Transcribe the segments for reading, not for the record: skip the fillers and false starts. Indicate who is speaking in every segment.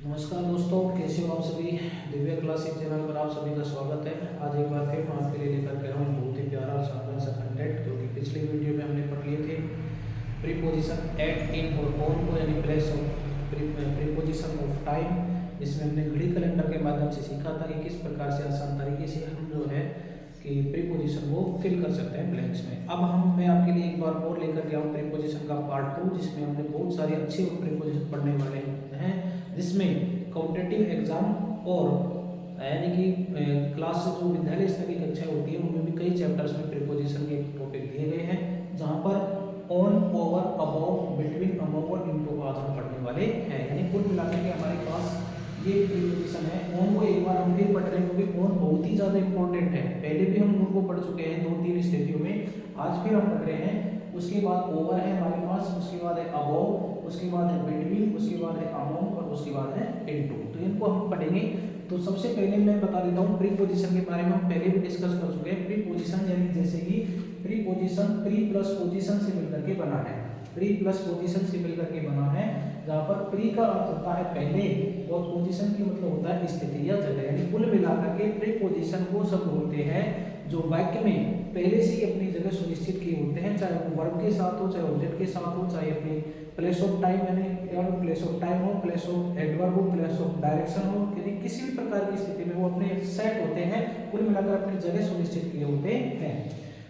Speaker 1: नमस्कार दोस्तों, कैसे हो आप सभी। दिव्या क्लासिक चैनल पर आप सभी का स्वागत है। आज एक बार फिर मैं आपके लिए लेकर के आया हूँ बहुत ही प्यारा और शानदार सा कंटेंट, क्योंकि पिछली वीडियो में हमने पढ़ लिए थे प्रीपोजिशन एट, इन और ऑन को, यानी place of preposition of time, जिसमें हमने घड़ी कैलेंडर के माध्यम से सीखा था कि किस प्रकार से आसान तरीके से हम जो है कि प्रीपोजिशन को फिल कर सकते हैं ब्लैंक्स में। अब मैं आपके लिए एक बार और लेकर के आऊँ प्रीपोजिशन का पार्ट 2, जिसमें हमने बहुत सारी अच्छी प्रीपोजिशन पढ़ने वाले हैं, जिसमें कॉम्पिटिटिव एग्जाम और यानी कि क्लास जो विद्यालय स्तर की कक्षा होती है उनमें भी कई चैप्टर्स में प्रीपोजिशन के टॉपिक दिए गए हैं, जहाँ पर on, over, above, between, among और इनटू आज हम पढ़ने वाले हैं। यानी कुल मिलाकर के हमारे पास ये प्रीपोजिशन है। ऑन को एक बार हम फिर पढ़ रहे हैं, क्योंकि ऑन बहुत ही ज़्यादा इंपॉर्टेंट है। पहले भी हम उनको पढ़ चुके हैं 2-3 स्थितियों में, आज फिर हम पढ़ रहे हैं। उसके बाद ओवर है हमारे पास, उसके बाद है अबव, उसके बाद है बिटवीन, उसके बाद है अमंग और उसके बाद है इनटू। तो इनको हम पढ़ेंगे। तो सबसे पहले मैं बता देता हूँ प्रीपोजिशन के बारे में, हम पहले भी डिस्कस कर चुके हैं। प्रीपोजिशन यानी जैसे कि प्रीपोजिशन प्री प्लस पोजिशन से मिलकर के बना है, प्री प्लस पोजिशन से मिलकर के बना है, जहाँ पर प्री का अर्थ होता है पहले और पोजिशन की मतलब होता है स्थिति या जगह। यानी कुल मिलाकर के प्रीपोजिशन को सब बोलते हैं जो वाक्य में पहले से ही अपनी जगह सुनिश्चित किए होते हैं, चाहे वो वर्ब के साथ हो, चाहे ऑब्जेक्ट के साथ हो, चाहे अपनी प्लेस ऑफ टाइम यानी प्लेस ऑफ टाइम हो, प्लेस ऑफ एडवर्ब हो, प्लेस ऑफ डायरेक्शन हो, यानी किसी भी प्रकार की स्थिति में वो अपने सेट होते हैं, कुल मिलाकर अपनी जगह सुनिश्चित किए होते हैं।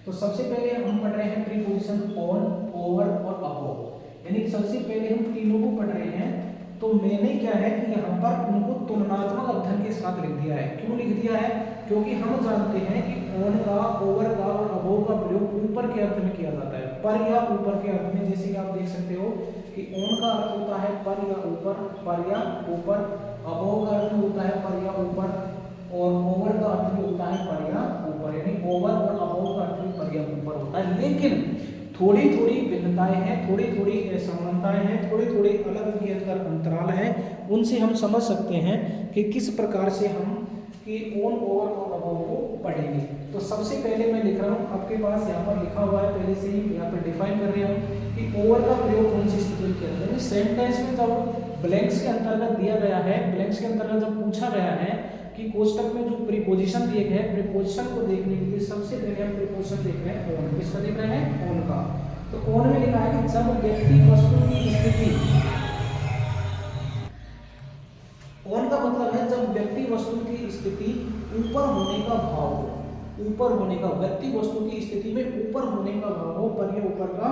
Speaker 1: तो सबसे पहले हम पढ़ रहे हैं प्रीपोजिशन ऑन, ओवर और अबव। यानी सबसे पहले हम तीनों को पढ़ रहे हैं। तो मैंने क्या है कि यहाँ पर उनको तुलनात्मक अध्ययन के साथ लिख दिया है। क्यों लिख दिया है? क्योंकि हम जानते हैं कि ऑन का, ओवर का और अबव का प्रयोग ऊपर के अर्थ में किया जाता है, पर या ऊपर के अर्थ में। जैसे कि आप देख सकते हो कि ऑन का अर्थ होता है पर या ऊपर, पर या ऊपर। अबव का अर्थ होता है पर या ऊपर, और ओवर का अर्थ भी होता है पर या ऊपर। यानी ओवर और अबव का अर्थ भी पर या ऊपर होता है, लेकिन थोड़ी थोड़ी भिन्नताएं हैं, थोड़ी थोड़ी असमानताएं हैं, थोड़ी थोड़ी अलग इनके अंदर अंतराल है। उनसे हम समझ सकते हैं कि किस प्रकार से हम कि ऑन, ओवर और अबव को पढ़ेंगे। तो सबसे पहले मैं लिख रहा हूँ, आपके पास यहाँ पर लिखा हुआ है, पहले से ही यहाँ पर डिफाइन कर रहा हूँ कि ओवर का प्रयोग कौन सी स्थिति के अंदर। सेंटेंस में जब ब्लैंक्स के अंतर्गत दिया गया है, ब्लैंक्स के अंतर्गत जब पूछा गया है कि कोष्टक में जो प्रीपोजिशन दिए गए, प्रीपोजिशन को देखने के लिए सबसे पहले हम प्रीपोजिशन देख रहे हैं ऑन। किसका देख रहे हैं? ऑन का। तो ऑन में लिखा है कि जब व्यक्ति वस्तु की स्थिति, ऑन का मतलब है जब व्यक्ति वस्तु की स्थिति ऊपर होने का भाव हो, ऊपर होने का, व्यक्ति वस्तु की स्थिति में ऊपर होने का भाव हो, पर या ऊपर का,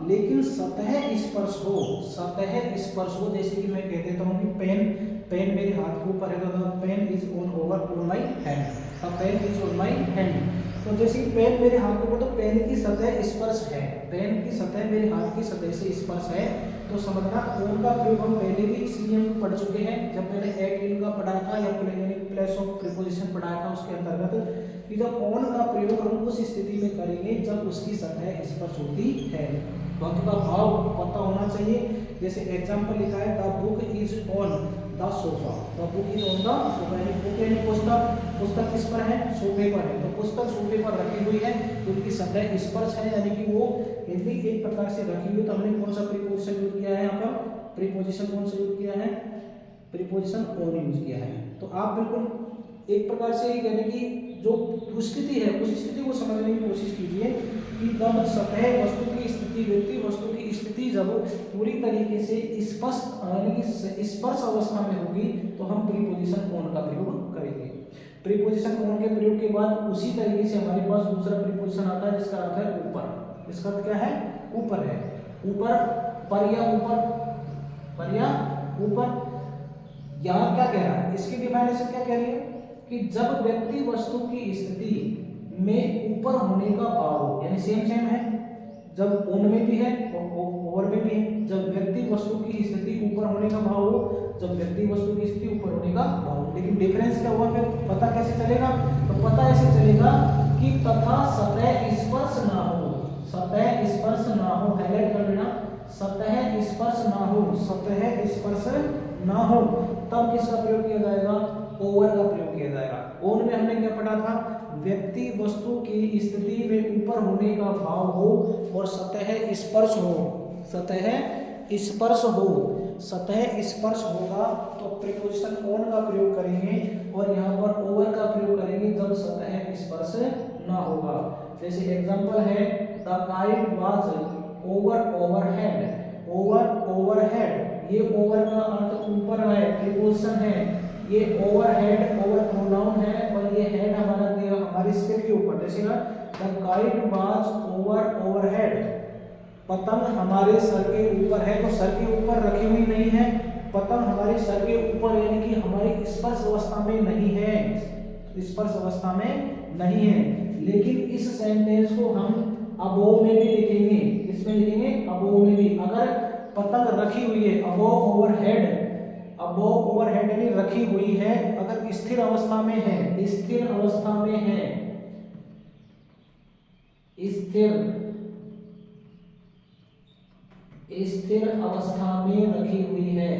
Speaker 1: लेकिन सतह स्पर्श हो, सतह स्पर्श हो। जैसे कि मैं कह देता हूँ कि पेन मेरे हाथ के ऊपर है, तो pen is on over on my hand, pen is on my hand. तो जैसे पेन मेरे हाथ के ऊपर, तो पेन की सतह स्पर्श है, पेन की सतह मेरे हाथ की सतह से स्पर्श है। तो समझना ऑन का प्रयोग हम पहले भी इसीलिए हम पढ़ चुके हैं, जब मैंने एट इन का पढ़ा था या प्लेस ऑफ प्रीपोजिशन पढ़ाया था, उसके अंतर्गत कि जब ऑन का प्रयोग हम उस स्थिति में करेंगे जब उसकी सतह स्पर्श होती है। वक्त का भाव पता होना चाहिए। जैसे एग्जाम्पल लिखा है the book is on the sofa, the book is on the sofa, यानी बुक यानी पुस्तक, पुस्तक किस पर है? सोफे पर है। तो पुस्तक सोफे पर रखी हुई है, उनकी सतह स्पर्श है, यानी कि वो यदि एक प्रकार से रखी हुई। तो हमने कौन सा प्रीपोजिशन यूज किया है यहाँ पर? प्रीपोजिशन कौन सा यूज किया है? प्रीपोजिशन ऑन यूज किया है। तो आप बिल्कुल एक प्रकार से यानी कि जो स्थिति है उस स्थिति को समझने की कोशिश कीजिए कि जब सतह वस्तु की स्थिति, व्यक्ति वस्तु की स्थिति जब पूरी तरीके से स्पष्ट यानी कि स्पर्श अवस्था में होगी, तो हम प्रीपोजिशन ऑन का प्रयोग करेंगे। प्रीपोजिशन ऑन के प्रयोग के बाद उसी तरीके से हमारे पास दूसरा प्रीपोजिशन आता है, जिसका अर्थ है ऊपर। इसका अर्थ क्या है? ऊपर है। ऊपर, पर या ऊपर, पर या ऊपर। यहाँ क्या कह रहा है? इसकी डिफाइनेशन क्या कह रही है कि जब व्यक्ति वस्तु की स्थिति में ऊपर होने का भाव हो, यानी सेम है, जब ऑन में भी है और ओवर में भी है। जब व्यक्ति वस्तु की स्थिति ऊपर होने का भाव हो, जब व्यक्ति वस्तु की स्थिति ऊपर होने का भाव हो। लेकिन डिफरेंस क्या हुआ? फिर पता कैसे चलेगा? तो पता ऐसे चलेगा कि तथा सतह स्पर्श ना हो, सतह स्पर्श ना हो, हाईलाइट कर देना, सतह स्पर्श ना हो, सतह स्पर्श ना हो, तब किसका प्रयोग किया जाएगा? ओवर का प्रयोग किया जाएगा। ऑन में हमने क्या पढ़ा था? व्यक्ति वस्तु की स्थिति में ऊपर होने का भाव हो और सतह स्पर्श हो, सतह स्पर्श हो, सतह स्पर्श होगा तो प्रीपोजिशन ऑन का प्रयोग करेंगे और यहाँ पर ओवर का प्रयोग करेंगे जब सतह स्पर्श ना होगा। जैसे एग्जांपल है the kite was over overhead, over overhead, ये ओवर का अर्थ ऊपर है, प्रीपोजिशन है, ये ओवरहेड ओवर प्रोनाउन है और ये हेड हमारा दिया हमारे सिर के ऊपर। जैसे ना the kite was over overhead, पतंग हमारे सर के ऊपर है, तो सर के ऊपर रखी हुई नहीं है, पतंग हमारे सर के ऊपर यानी कि हमारी स्पर्श अवस्था में नहीं है, स्पर्श अवस्था में नहीं है। लेकिन इस सेंटेंस को हम अबोव में भी लिखेंगे, इसमें लिखेंगे अबोव में भी। अगर पतंग रखी हुई है अबोव ओवरहेड, अबोव ओवरहेड यानी रखी हुई है, अगर स्थिर अवस्था में है, स्थिर अवस्था में है, स्थिर अवस्था में रखी हुई है,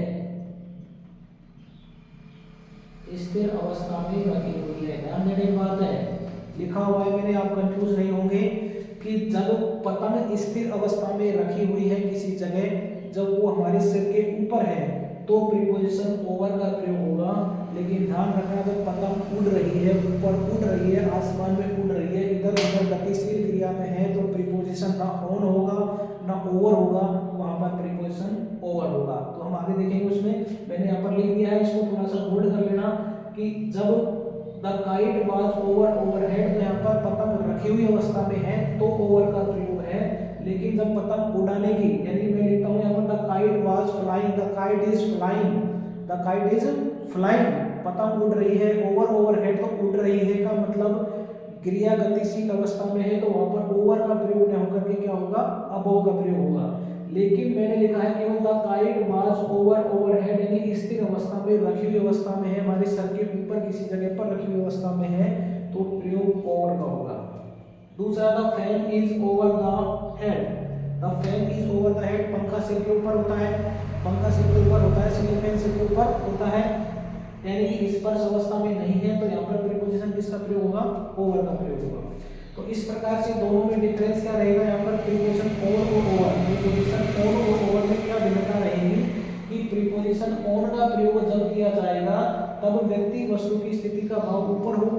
Speaker 1: स्थिर अवस्था में रखी हुई है। ध्यान देने की बात है, लिखा हुआ है मैंने, आप कंफ्यूज नहीं होंगे कि जब पतंग स्थिर अवस्था में रखी हुई है किसी जगह, जब वो हमारे सिर के ऊपर है तो प्रीपोजिशन ओवर का प्रयोग होगा। लेकिन ध्यान रखना जब पतंग उड़ रही है, ऊपर उड़ रही है, आसमान में उड़ रही है, इधर उधर गतिशील क्रिया में है, तो प्रीपोजिशन ना ऑन होगा ना ओवर होगा, वहां पर प्रीपोजिशन ओवर होगा। तो हम आगे देखेंगे, उसमें मैंने यहाँ पर लिख दिया है, इसको थोड़ा सा बोल्ड कर लेना कि जब the kite was over overhead, तो यहाँ पर पतंग रखी हुई अवस्था में है तो ओवर का प्रयोग है। लेकिन जब पतंग उड़ाने की, यानी मैं लिखता हूँ यहाँ पर the kite was flying, the kite is flying, the kite is flying, पतंग उड़ रही है, ओवर ओवरहेड तो उड़ रही है का मतलब क्रिया गतिशील अवस्था में है, तो वहां पर ओवर का प्रयोग न होकर के क्या होगा, अबोव का प्रयोग होगा। लेकिन मैंने लिखा है केवल the kite was over overhead यानी स्थिर अवस्था में, रखी हुई अवस्था में है, हमारे सर के ऊपर किसी जगह पर रखी हुई अवस्था में है, तो प्रयोग ओवर का होगा। दूसरा the fan is over the head, the fan is over the head, पंखा सिर के ऊपर होता है, पंखा सिर के ऊपर होता है, सीलिंग फैन सिर के ऊपर होता है, यानी कि स्पर्श अवस्था में नहीं है, तो यहाँ पर प्रीपोजिशन किसका प्रयोग होगा, ओवर का प्रयोग होगा। तो इस प्रकार से दोनों में डिफरेंस क्या रहेगा, यहाँ पर प्रीपोजिशन ऑन और ओवर, प्रीपोजिशन ऑन और ओवर में क्या भिन्नता रहेगी कि प्रीपोजिशन ऑन का प्रयोग जब किया जाएगा तब व्यक्ति वस्तु की स्थिति का भाव ऊपर हो,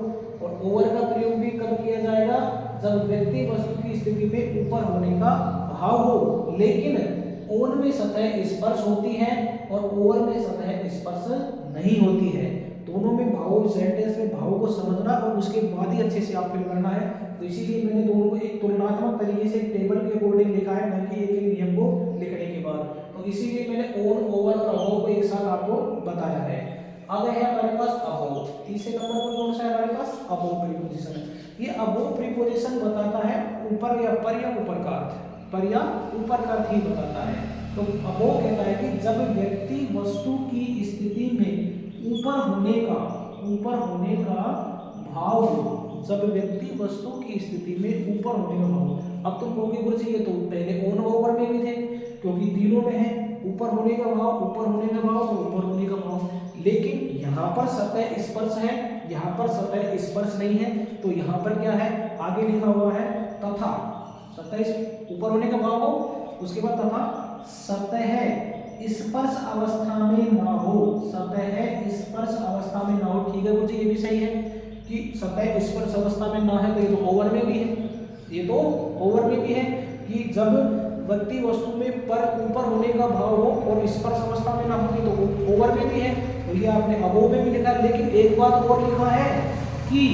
Speaker 1: और ओवर का प्रयोग भी कब किया जाएगा, जब व्यक्ति वस्तु की स्थिति में ऊपर होने का भाव हो। लेकिन ऑन में सतह स्पर्श होती है और ओवर में सतह स्पर्श नहीं होती है। दोनों में भाव, सेंटेंस में भाव को समझना और उसके बाद ही अच्छे से आप फिल करना है। तो इसीलिए मैंने दोनों को एक तुलनात्मक तरीके से टेबल के अकॉर्डिंग लिखा है, न कि एक एक नियम को लिखने के बाद। तो इसीलिए मैंने ऑन, ओवर और अबोव को एक साथ आपको बताया है। आगे है हमारे पास अबोव, तीसरे नंबर पर कौन सा है हमारे पास, अबोव प्रीपोजिशन। ये अबोव प्रीपोजिशन बताता है ऊपर या पर या ऊपर का अर्थ, पर या ऊपर का अर्थ ही बताता है। तो अबोव कहता है कि जब व्यक्ति वस्तु की स्थिति में ऊपर होने का भाव हो, जब व्यक्ति वस्तु की स्थिति में ऊपर होने का भाव। अब तुम कहोगे गुरुजी ये तो पहले ऑन ओवर में भी थे, क्योंकि तीनों में है ऊपर होने का भाव, ऊपर होने का भाव और ऊपर होने का भाव। लेकिन यहाँ पर सतह स्पर्श है, यहाँ पर सतह स्पर्श नहीं है, तो यहाँ पर क्या है, आगे लिखा हुआ है तथा, सतह ऊपर होने का भाव हो, उसके बाद तथा सतह स्पर्श अवस्था में ना हो, सतह स्पर्श अवस्था में ना हो। ठीक है गुरुजी, ये भी सही है कि सतह स्पर्श अवस्था में ना है, तो ये तो ओवर में भी है, ये तो ओवर में भी है कि जब व्यक्ति वस्तु में पर ऊपर होने का भाव हो और स्पर्श अवस्था में ना हो, तो ओवर में भी है। तो ये आपने अबोव में भी लिखा है। लेकिन एक बात और लिखा है कि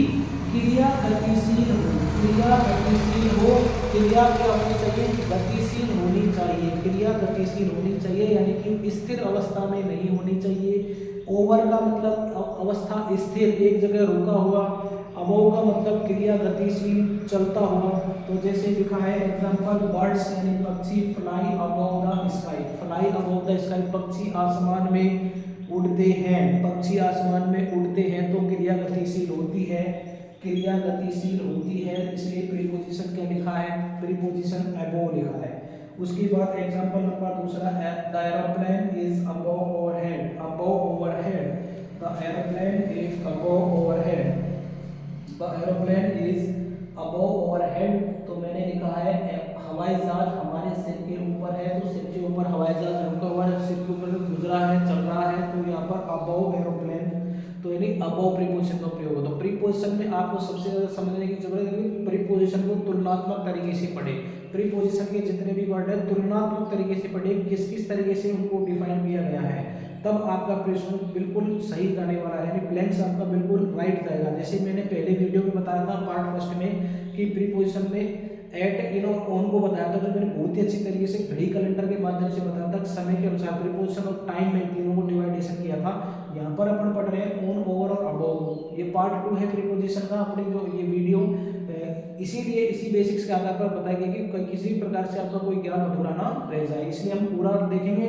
Speaker 1: क्रिया गतिशील हो, क्रिया गतिशील हो, क्रिया क्या होनी चाहिए, गतिशील होनी चाहिए, क्रिया गतिशील होनी चाहिए, यानी कि स्थिर अवस्था में नहीं होनी चाहिए। ओवर का मतलब अवस्था स्थिर, एक जगह रुका हुआ, अबोव का मतलब क्रिया गतिशील, चलता हुआ। तो जैसे लिखा है एग्जांपल, बर्ड्स यानी पक्षी fly above the sky, fly above the sky, पक्षी आसमान में उड़ते हैं, पक्षी आसमान में उड़ते हैं, तो क्रिया गतिशील होती है, क्रिया गतिशील होती है, इसलिए प्रीपोजिशन क्या लिखा है, प्रीपोजिशन अबोव लिखा है। उसके बाद एग्जांपल नंबर दूसरा, the aeroplane is above overhead, above overhead, the aeroplane is above overhead, the aeroplane is above overhead. तो मैंने लिखा है हवाई जहाज हमारे हमारे सिर के ऊपर है तो सिर के ऊपर हवाई जहाज रुका हुआ है, सिर के ऊपर गुजरा है, चल रहा है, तो यहाँ पर अबव एरोप्लेन, तो यानी अबव प्रीपोजिशन का प्रयोग होता है। प्रीपोजिशन में आपको सबसे ज्यादा समझने की जरूरत है कि प्रीपोजिशन को तुलनात्मक तरीके से पढ़े। प्रीपोजिशन के जितने भी वर्ड है तुलनात्मक तरीके से पढ़े, किस किस तरीके से उनको डिफाइन किया गया है, तब आपका प्रश्न बिल्कुल सही जाने वाला है, यानी ब्लैंक्स आपका बिल्कुल राइट जाएगा। जैसे मैंने पहले वीडियो में बताया था पार्ट फर्स्ट में कि प्रीपोजिशन में एट, इन और ऑन को बताया था, जो मैंने बहुत ही अच्छी तरीके से घड़ी कैलेंडर के माध्यम से बताया था, समय के अनुसार प्रीपोजिशन और टाइम में तीनों को डिवाइडेशन किया था। यहाँ पर अपन पढ़ रहे हैं ऑन, ओवर और अबव। ये पार्ट 2 है प्रीपोजिशन का। अपनी जो ये वीडियो इसीलिए इसी बेसिक्स के आधार पर बताया गया कि किसी प्रकार से आपका कोई ज्ञान अधूरा ना रह जाए, इसलिए हम पूरा देखेंगे।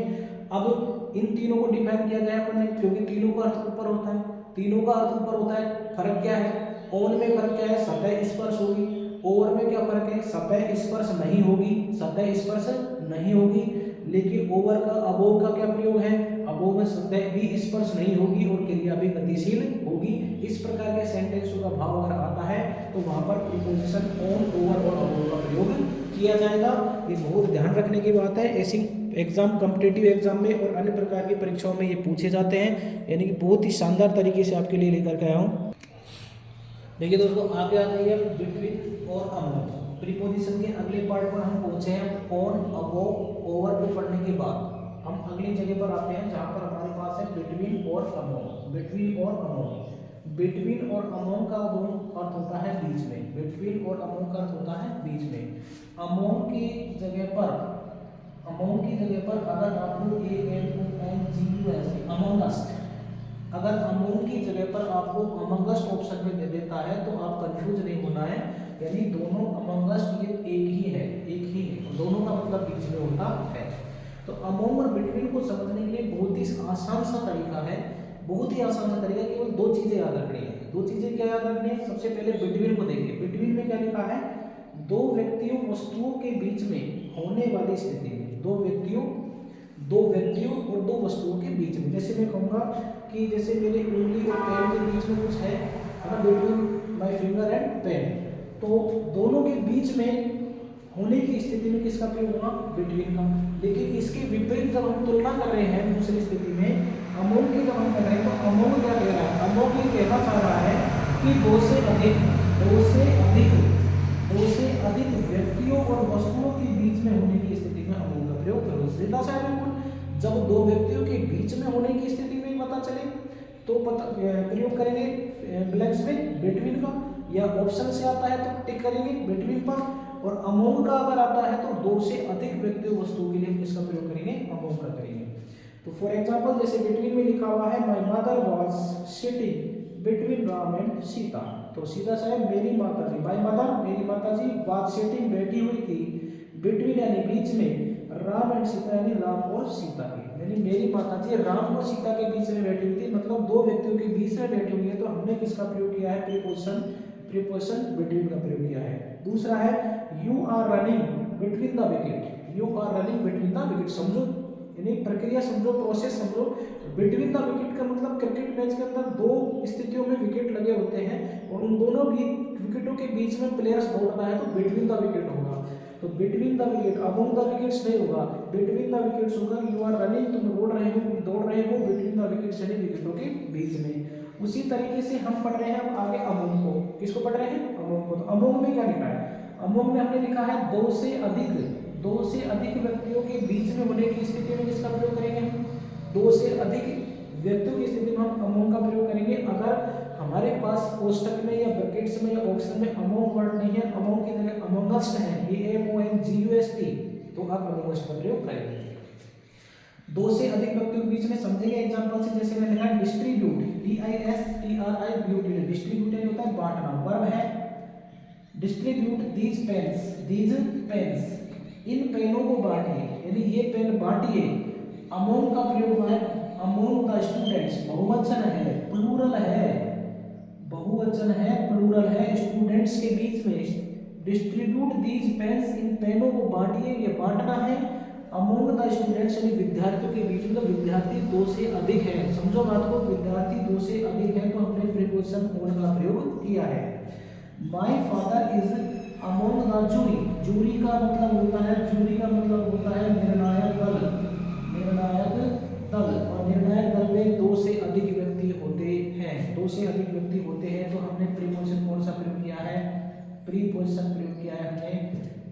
Speaker 1: अब इन तीनों को डिफाइन किया गया है अपन ने, क्योंकि तीनों का अर्थ ऊपर होता है, तीनों का अर्थ ऊपर होता है। फर्क क्या है? ऑन में फर्क क्या है? सतह स्पर्श होगी। ओवर में क्या फर्क है? सतह स्पर्श नहीं होगी, सतह स्पर्श नहीं होगी। लेकिन ओवर का, अबोव का क्या प्रयोग है? अबोव में सतह भी स्पर्श नहीं होगी और क्रिया भी गतिशील होगी। इस प्रकार के सेंटेंसों का भाव अगर आता है तो वहां पर प्रीपोजिशन ऑन, ओवर और अबोव का प्रयोग किया जाएगा। ये बहुत ध्यान रखने की बात है। ऐसी एग्जाम, कॉम्पिटिटिव एग्जाम में और अन्य प्रकार की परीक्षाओं में ये पूछे जाते हैं, यानी कि बहुत ही शानदार तरीके से आपके लिए लेकर के आया हूँ। देखिए दोस्तों, आगे आ जाइए बिटवीन और अमोव। प्रीपोजिशन के अगले पार्ट पर हम पहुंचे हैं। ऑन, अबोव, ओवर को पढ़ने के बाद हम अगली जगह पर आते हैं जहां पर हमारे पास है बिटवीन और अमोव। बिटवीन और अमोव, बिटवीन और अमोव का दोनों अर्थ होता है बीच में। बिटवीन और अमोव का अर्थ होता है बीच में। अमोव की जगह पर, अमोव की जगह पर अगर आपको AMONGUS अमोंगस्ट, अगर अमोंग की जगह पर आपको अमंगस्ट ऑप्शन में दे देता है तो आप कंफ्यूज नहीं होना है, यानी दोनों अमंगस्ट ये एक ही है, एक ही है, दोनों का मतलब बीच में होता है। तो अमोंग और बिटवीन को समझने के लिए बहुत ही आसान सा तरीका है, बहुत ही आसान सा तरीका। केवल दो चीजें याद रखनी है। दो चीजें क्या याद रखनी है? सबसे पहले बिटवीन को देखिए। बिटवीन में क्या लिखा है? दो व्यक्तियों, वस्तुओं के बीच में होने वाली स्थिति में, दो व्यक्तियों और दो वस्तुओं के बीच में। जैसे मैं कहूँगा कि जैसे मेरी उंगली और पेन के बीच में कुछ है ना, between my finger and pen, तो दोनों के बीच में होने की स्थिति में किसका प्रयोग होगा? बिटवीन का। लेकिन इसके विपरीत जब हम तुलना कर रहे हैं दूसरी स्थिति में, अमोव की जब हम कर रहे हैं, तो अमोव क्या कह रहा है? अमोव ये कहना चाह रहा है कि दो से अधिक व्यक्तियों और वस्तुओं के बीच में होने की स्थिति में अमोव का प्रयोग करो। सीधा सा बिल्कुल, जब दो व्यक्तियों के बीच में होने की स्थिति में पता चले तो प्रयोग करेंगे ब्लैंक्स में बिटवीन का, या ऑप्शन से आता है तो टिक करेंगे बिटवीन पर, और अमोव का अगर आता है तो दो से अधिक व्यक्तियों वस्तुओं के लिए इसका प्रयोग करेंगे, अमोव का करेंगे। तो फॉर एग्जांपल जैसे बिटवीन में लिखा हुआ है my mother was sitting between Ram and Sita, तो सीधा सा है मेरी माताजी, माय मदर मेरी माताजी, वाज सिटिंग बैठी हुई थी, बिटवीन यानी बीच में, राम एंड सीता यानी राम और सीता के, यानी मेरी माताजी राम और सीता के बीच में बैठी हुई थी, मतलब दो व्यक्तियों के बीच में बैठी हुई है। तो हमने किसका प्रयोग किया है? प्रीपोजिशन बिटवीन का प्रयोग किया है। दूसरा है you are running between the wicket, you are running between the wicket. समझो, यानी प्रक्रिया समझो, प्रोसेस समझो। बिटवीन द विकेट का मतलब क्रिकेट मैच के अंदर दो स्थितियों में विकेट लगे होते हैं और उन दोनों विकेटों के बीच में प्लेयर्स दौड़ रहा है तो बिटवीन द विकेट होगा। तो between the wicket, among the wickets नहीं होगा, बिटवीन द विकेट्स होगा। यू आर रनिंग, तुम दौड़ रहे हो बिटवीन द विकेट्स यानी विकेटों के बीच में। उसी तरीके से हम पढ़ रहे हैं अब आगे अमोंग को। किसको पढ़ रहे हैं? अमोंग को। तो अमोंग में क्या लिखा है? अमोंग में हमने लिखा है दो से अधिक व्यक्तियों के बीच में होने की स्थिति में किसका प्रयोग करेंगे? दो से अधिक व्यक्तियों की स्थिति में हम अमोंग का प्रयोग करेंगे। अगर हमारे पास कोष्टक में या ब्रैकेट्स में या ऑप्शन में अमोंग वर्ड नहीं है, अमोंग की जगह अमोंगस्ट है, AMONGUST, तो आप अमोंगस्ट का प्रयोग करेंगे। दो से अधिक व्यक्तियों के बीच में समझेंगे एग्जांपल से। जैसे मैंने लिखा डिस्ट्रीब्यूट, DISTRIBUTE, डिस्ट्रीब्यूट होता है बांटना, वर्ब है डिस्ट्रीब्यूट दीज पेन्स, इन पेनों को बांटिए, यानी ये पेन बांटिए। अमोंग का प्रयोग हुआ है अमोंग द स्टूडेंट्स, बहुवचन है, प्लूरल है, स्टूडेंट्स के बीच में। डिस्ट्रीब्यूट दीज पेन्स, इन पेनों को बांटिए, ये बांटना है। अमोंग द स्टूडेंट्स यानी विद्यार्थियों के बीच में, तो विद्यार्थी दो से अधिक है। समझो बात को, विद्यार्थी दो से अधिक है तो हमने प्रीपोजिशन ऑन का प्रयोग किया है। My father is among the jury. Jury का मतलब होता है, जूरी का मतलब होता है निर्णायक दल, निर्णायक दल। और निर्णायक दल में दो से अधिक व्यक्ति होते हैं, दो से अधिक व्यक्ति होते हैं। तो हमने प्रीपोजिशन कौन सा प्रयोग किया है, प्रीपोजिशन प्रयोग किया है हमने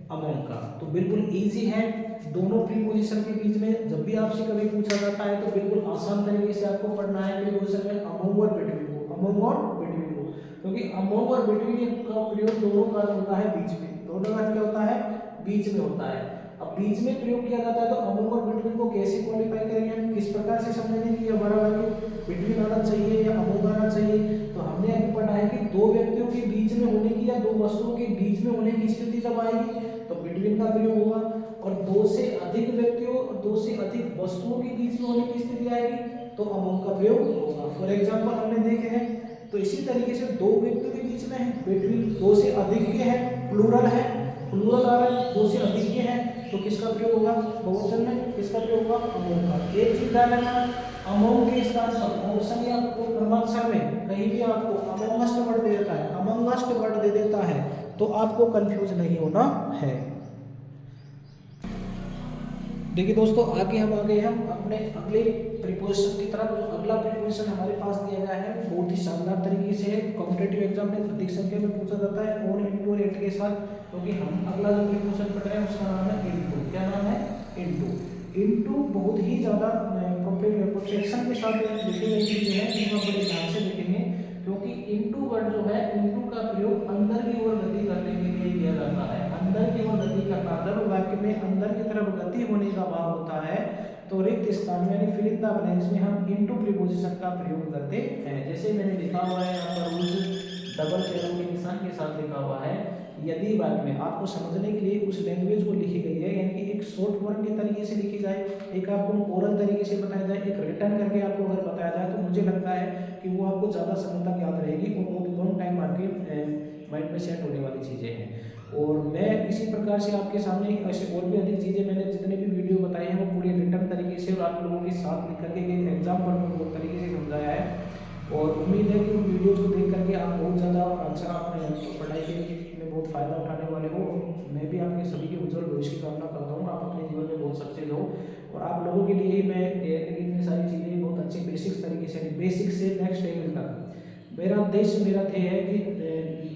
Speaker 1: अमोंग का। तो बिल्कुल इजी है, दोनों प्रीपोजिशन के बीच में जब भी आपसे कभी पूछा जाता है तो बिल्कुल आसान तरीके से आपको पढ़ना है प्रीपोजिशन में अमोंग और बिटवीन को, अमोंग और बिटवीन को। क्योंकि अमोंग और बिटवीन का प्रयोग दोनों का होता है बीच में, दोनों का क्या होता है, बीच में होता है। अब बीच में प्रयोग किया जाता है तो अमोंग और बिटवीन को कैसे क्वालिफाई करेंगे, हम किस प्रकार से समझेंगे कि हमारा वाक्य बिटवीन आना चाहिए या अमोंग आना चाहिए। तो हमने अभी पढ़ा है कि दो व्यक्तियों के बीच में होने की या दो वस्तुओं के बीच में होने की स्थिति जब आएगी तो बिटवीन का प्रयोग होगा, और दो से अधिक व्यक्तियों और दो से अधिक वस्तुओं के बीच में होने की स्थिति आएगी तो अमोंग का प्रयोग होगा। फॉर एग्जांपल हमने देखे हैं, तो इसी तरीके से दो व्यक्तियों के बीच में है बिटवीन, दो से अधिक के हैं, प्लूरल है, प्लूरल आ रहा है, दो से अधिक के हैं तो किसका प्रयोग होगा, बहुवचन में किसका प्रयोग होगा, अमोंग का। एक चीज ध्यान रखना, अमोंग के स्थान पर ऑप्शन या आपको क्रमांकन में कहीं भी आपको अमोंगस्ट वर्ड दे देता है, अमोंगस्ट वर्ड दे देता है तो आपको कंफ्यूज नहीं होना है। देखिए दोस्तों, आगे हम आ गए हम अपने अगले प्रीपोजिशन की तरफ। जो अगला प्रीपोजिशन हमारे पास दिया गया है बहुत ही शानदार तरीके से कॉम्पिटिटिव एग्जाम में अधिक संख्या में पूछा जाता है ऑन, इनटू और एट के साथ। क्योंकि हम अगला जो प्रीपोजिशन पढ़ रहे हैं उसका नाम है इनटू। क्या नाम है, इनटू। इनटू बहुत ही ज़्यादा प्रोटेक्शन के साथ लिखी गई चीज़ें हैं जिनको बड़े ध्यान से देखेंगे, क्योंकि इनटू वर्ड जो है, इनटू का प्रयोग अंदर की ओर गति करने के लिए किया जाता है। अंदर की ओर गति करना, जब वाक्य में अंदर की तरफ गति होने का भाव होता है तो रिक्त स्थान में यानी फिल इन द ब्लैंक्स में हम इनटू प्रीपोजिशन का प्रयोग करते हैं। जैसे मैंने लिखा हुआ है यहाँ पर रूल्स डबल एरो के निशान के साथ लिखा हुआ है, यदि वाक्य में आपको समझने के लिए उस लैंग्वेज को लिखी गई है, यानी कि एक शॉर्ट फॉर्म के तरीके से लिखी जाए, एक आपको ओरल तरीके से बताया जाए, एक रिटर्न करके आपको अगर बताया जाए तो मुझे लगता है कि वो आपको ज़्यादा समय तक याद रहेगी और बहुत लॉन्ग टाइम आपके माइंड में सेट होने वाली चीज़ें हैं। और मैं इसी प्रकार से आपके सामने ऐसे और भी अधिक चीज़ें मैंने जितने भी वीडियो बताए हैं वो पूरे रिटर्न तरीके से और आप लोगों के साथ लिख करके एक एग्जाम्पल में तरीके से समझाया है। और उम्मीद है कि उन वीडियोज़ को देख करके आप बहुत ज़्यादा अच्छा अपने पढ़ाई के में बहुत फ़ायदा उठाने वाले हो। मैं भी आपके सभी के उज्जवल भविष्य की कामना करता हूँ, आप अपने जीवन में बहुत सक्सेस हो। और आप लोगों के लिए ही मैं इतनी सारी चीज़ें बहुत अच्छे बेसिक्स तरीके से, बेसिक से नेक्स्ट लेवल तक मेरा उद्देश्य, मेरा ध्येय है कि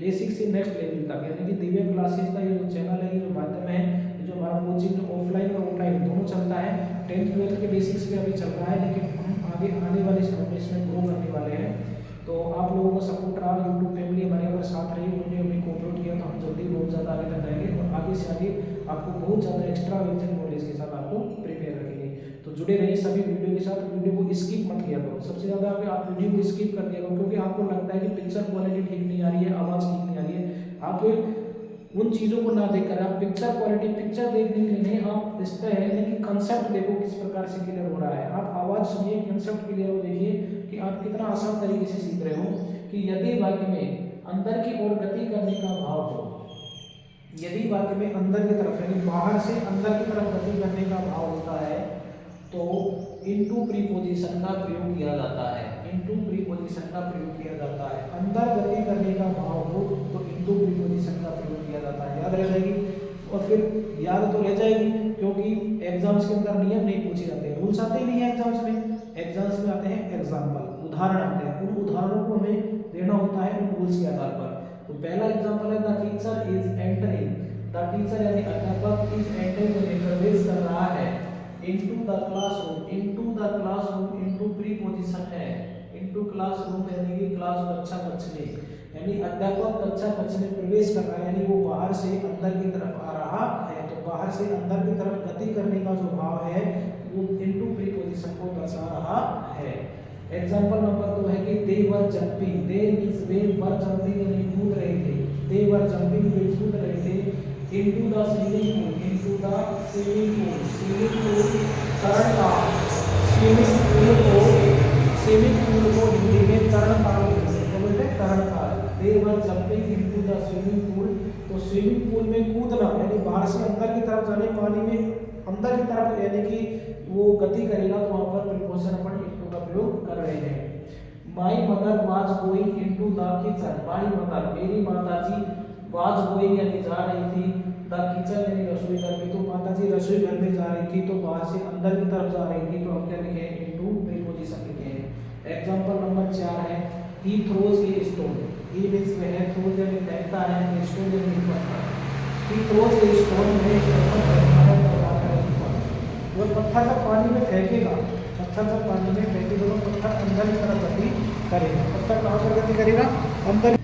Speaker 1: बेसिक से नेक्स्ट लेवल तक, यानी कि दिव्य क्लासेस का ये जो चैनल है, ये जो माध्यम है, ये जो हमारा कोचिंग ऑफलाइन और ऑनलाइन दोनों चलता है। 10th 12th के बेसिक्स पे अभी चल रहा है, लेकिन हम आगे आने वाले समय में इसमें ग्रो करने वाले हैं। तो आप लोगों का सपोर्ट रहा, यूट्यूब फैमिली हमारे अगर साथ रही, उन्होंने हमें कोऑपरेट किया तो हम जल्दी बहुत ज़्यादा आगे तक जाएंगे और आगे से आगे आपको बहुत ज़्यादा एक्स्ट्रा वर्जन नॉलेज के साथ आपको प्रिपेयर रखेंगे। तो जुड़े रहिए सभी वीडियो के साथ, वीडियो को स्किप मत किया करो। सबसे ज़्यादा आप वीडियो को स्किप कर दिया करो, क्योंकि आपको लगता है कि पिक्चर क्वालिटी ठीक नहीं आ रही है, आवाज़ ठीक नहीं आ रही है। आप उन चीज़ों को ना देखकर आप पिक्चर क्वालिटी, पिक्चर देखने के लिए नहीं, आप इस पर है कि कंसेप्ट देखो किस प्रकार से क्लियर हो रहा है। आप आवाज़ सुनिए, कंसेप्ट क्लियर हो, देखिए कि आप कितना आसान तरीके से सीख रहे हो। कि यदि वाक्य में अंदर की ओर गति करने का भाव हो, यदि वाक्य में अंदर की तरफ यानी बाहर से अंदर की तरफ गति करने का भाव होता है तो इनटू प्रीपोजिशन का प्रयोग किया जाता है। इनटू प्रीपोजिशन का प्रयोग किया जाता है। अंदर गति करने का भाव हो तो इनटू प्रीपोजिशन का प्रयोग किया जाता है। याद रह जाएगी, और फिर याद तो रह जाएगी क्योंकि एग्जाम्स के अंदर नियम नहीं पूछे जाते हैं, रूल्स आते ही नहीं है एग्जाम्स में। एग्जाम्स में आते हैं एग्जाम्पल, उदाहरण आते हैं, उन उदाहरणों को हमें देना होता है उन रूल्स के आधार पर। तो पहला एग्जाम्पल है the teacher is entering, the teacher यानी अध्यापक इज एंटरिंग प्रवेश कर रहा है into the classroom, into the classroom into preposition है, इनटू क्लासरूम यानी कि क्लास कक्षा कक्ष में, यानी अध्यापक कक्षा कक्ष में प्रवेश कर रहा है, यानी वो बाहर से अंदर की तरफ आ रहा है। तो बाहर से अंदर की तरफ गति करने का जो भाव है वो इनटू प्रीपोजिशन को दर्शा रहा है। एग्जाम्पल नंबर 2 है कि दे were jumping, they means way were jumping यानी कूद रहे थे, दे वर जंपिंग वे कूद रहे थे into the swimming pool, into the swimming pool, swimming pool तरण ताल, स्विमिंग पूल को हिंदी में तरण ताल बोलते हैं, क्या बोलते हैं, तरण ताल। They were jumping into the swimming pool, तो स्विमिंग पूल में कूदना यानी बाहर से अंदर की तरफ जाने, पानी में अंदर की तरफ यानी कि वो गति करेगा, तो वहां पर प्रीपोजिशन अपन इनटू का प्रयोग कर रहे हैं। My mother was going into the kitchen, my mother मेरी माताजी वाज गोइंग यानी जा रही थी, द किचन यानी रसोई घर में, तो माताजी रसोई घर में जा रही थी तो बाहर से अंदर की तरफ जा रही थी, तो हम क्या लिखे इनटू प्रीपोजिशन लिखे हैं। एग्जांपल नंबर 4 है he throws a stone, he means वह थ्रोज यानी फेंकता है, स्टोन यानी पत्थर, ही थ्रोज ए स्टोन में पत्थर फेंकता है, वो पत्थर जब पानी में फेंकेगा, पत्थर जब पानी में फेंकेगा तो पत्थर अंदर की तरफ गति करेगा, पत्थर कहाँ पर गति करेगा, अंदर,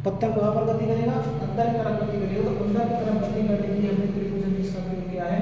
Speaker 1: पत्थर कहाँ पर गति करेगा, अंदर की तरफ गति करेगा, तो अंदर की तरफ गति करने के लिए हमने प्रीपोजिशन किसका प्रयोग किया है,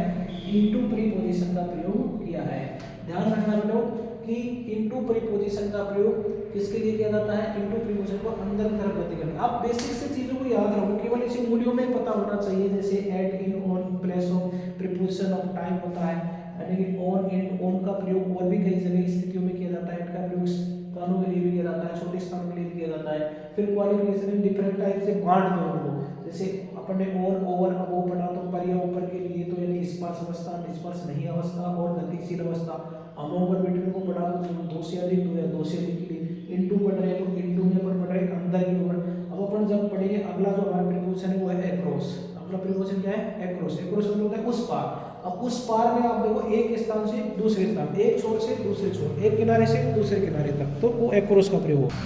Speaker 1: इनटू प्रीपोजिशन का प्रयोग किया है। ध्यान रखना बेटो कि इनटू प्रीपोजिशन का प्रयोग किसके लिए किया जाता है, इनटू प्रीपोजिशन को अंदर की तरफ गति करने। आप बेसिक से चीजों को याद रखो, केवल इसे मूल्यों में पता होना चाहिए, जैसे at, in, on, place of, preposition of time होता है, यानी कि ऑन, इन, ऑन का प्रयोग और भी कई जगह स्थितियों में किया जाता है, एट का प्रयोग स्थानों के लिए भी किया जाता है, छोटे स्थानों के लिए भी किया जाता है। फिर क्वालिफिकेशन इन डिफरेंट टाइप से बांट दो उनको, जैसे अपन ने ऑन, ओवर, अबोव पढ़ा तो पर या ऊपर के लिए तो यानी स्पर्श अवस्था, निस्पर्श नहीं अवस्था और गतिशील अवस्था, अमोव और बिटवीन को पढ़ा तो दो से अधिक, दो या दो से अधिक के लिए, इनटू पढ़ रहे हैं तो इनटू में अपन पढ़ रहे हैं अंदर की ओर। अब अपन जब पढ़ेंगे अगला जो हमारा प्रीपोजिशन है वो है अक्रॉस, अपना प्रीपोजिशन क्या है, अक्रॉस, अक्रॉस मतलब है उस पार। अब उस पार में आप देखो एक स्थान से दूसरे स्थान, एक छोर से दूसरे छोर, एक किनारे से दूसरे किनारे तक, तो वो अक्रॉस का प्रयोग।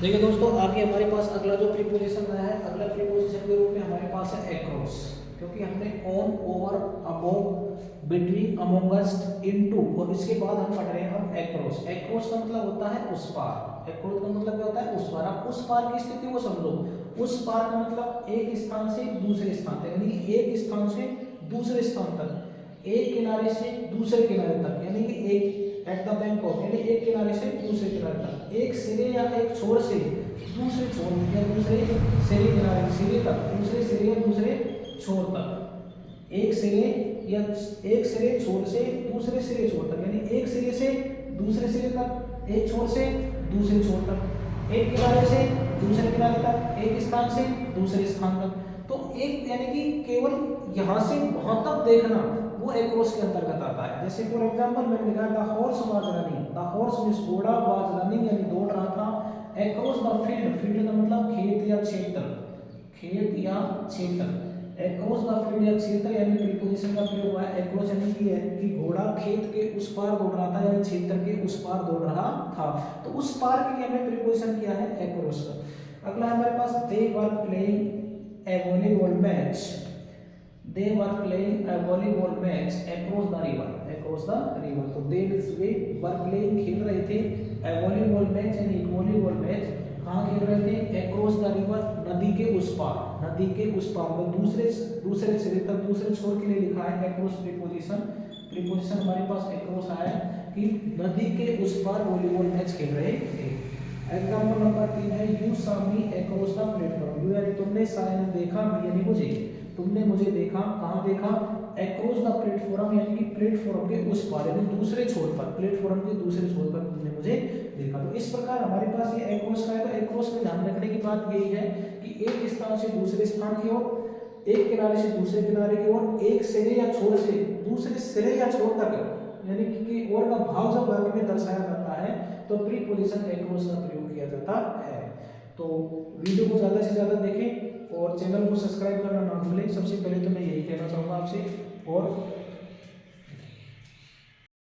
Speaker 1: देखिए दोस्तों आगे हमारे पास अगला जो प्रीपोजिशन आया है, अगला प्रीपोजिशन के रूप में हमारे पास है अक्रॉस, क्योंकि हमने on, over, above, between, amongst, into और इसके बाद हम पढ़ रहे हैं हम अक्रॉस। अक्रॉस का मतलब होता है उस पार, अक्रॉस का मतलब क्या होता है उस पार। आप उस पार की स्थिति को समझो, उस पार का मतलब एक स्थान से दूसरे स्थान तक, यानी एक स्थान से दूसरे स्थान तक, एक किनारे से दूसरे किनारे तक, यानी कि एक एट द बैंकॉक यानी एक किनारे से दूसरे किनारे तक, एक सिरे या एक छोर से दूसरे छोर या दूसरे सिरे किनारे, सिरे तक, दूसरे सिरे या दूसरे छोर तक, एक सिरे या एक सिरे छोर से दूसरे सिरे छोर तक, यानी एक सिरे से दूसरे सिरे तक, एक छोर से दूसरे छोर तक, एक किनारे से दूसरे किनारे तक, एक स्थान से दूसरे स्थान तक। तो एक यानी कि केवल यहाँ से वहां तक देखना वो अक्रॉस के अंतर्गत आता है। जैसे फॉर एग्जांपल मैंने लिखा the horse was running, the horse means घोड़ा, वाज रनिंग यानी दौड़ रहा था, अक्रॉस द फील्ड, फील्ड का मतलब खेत या क्षेत्र, खेत या क्षेत्र, अक्रॉस द फील्ड या क्षेत्र यानी प्रीपोजिशन का प्रयोग हुआ है अक्रॉस, यानी कि घोड़ा खेत के उस पार दौड़ रहा था यानी क्षेत्र के उस पार दौड़ रहा था, तो उस पार के लिए हमने प्रीपोजिशन किया है अक्रॉस का। अगला हमारे पास they were playing a volleyball match, they were playing a volleyball match across the river, across the river, तो they means way were playing खेल रहे थे a volleyball match यानी एक वॉलीबॉल मैच, कहाँ खेल रहे थे, across the river नदी के उस पार, नदी के उस पार, तो दूसरे सिरे तक, दूसरे छोर के लिए लिखा है across प्रीपोजिशन, प्रीपोजिशन हमारे पास across आया कि नदी के उस पार वॉलीबॉल मैच खेल रहे थे। एग्जाम्पल नंबर 3 है you saw me across the platform, you यानी तुमने, सा यानी देखा, मी यानी मुझे, तुमने मुझे देखा, कहाँ देखा, अक्रॉस द प्लेटफॉर्म यानी कि प्लेटफॉर्म के उस पार यानी दूसरे छोर पर, प्लेटफॉर्म के दूसरे छोर पर तुमने मुझे देखा। तो इस प्रकार हमारे पास ये अक्रॉस का है। तो अक्रॉस में ध्यान रखने की बात यही है कि एक स्थान से दूसरे स्थान की ओर, एक किनारे से दूसरे किनारे की ओर, एक सिरे या छोर से दूसरे सिरे या छोर तक, यानी कि और का भाव जब वाक्य में दर्शाया जाता है तो प्रीपोजिशन अक्रॉस का प्रयोग किया जाता है। तो वीडियो को ज़्यादा से ज़्यादा देखें और चैनल को सब्सक्राइब करना ना भूलें। सबसे पहले तो मैं यही कहना चाहूँगा आपसे, और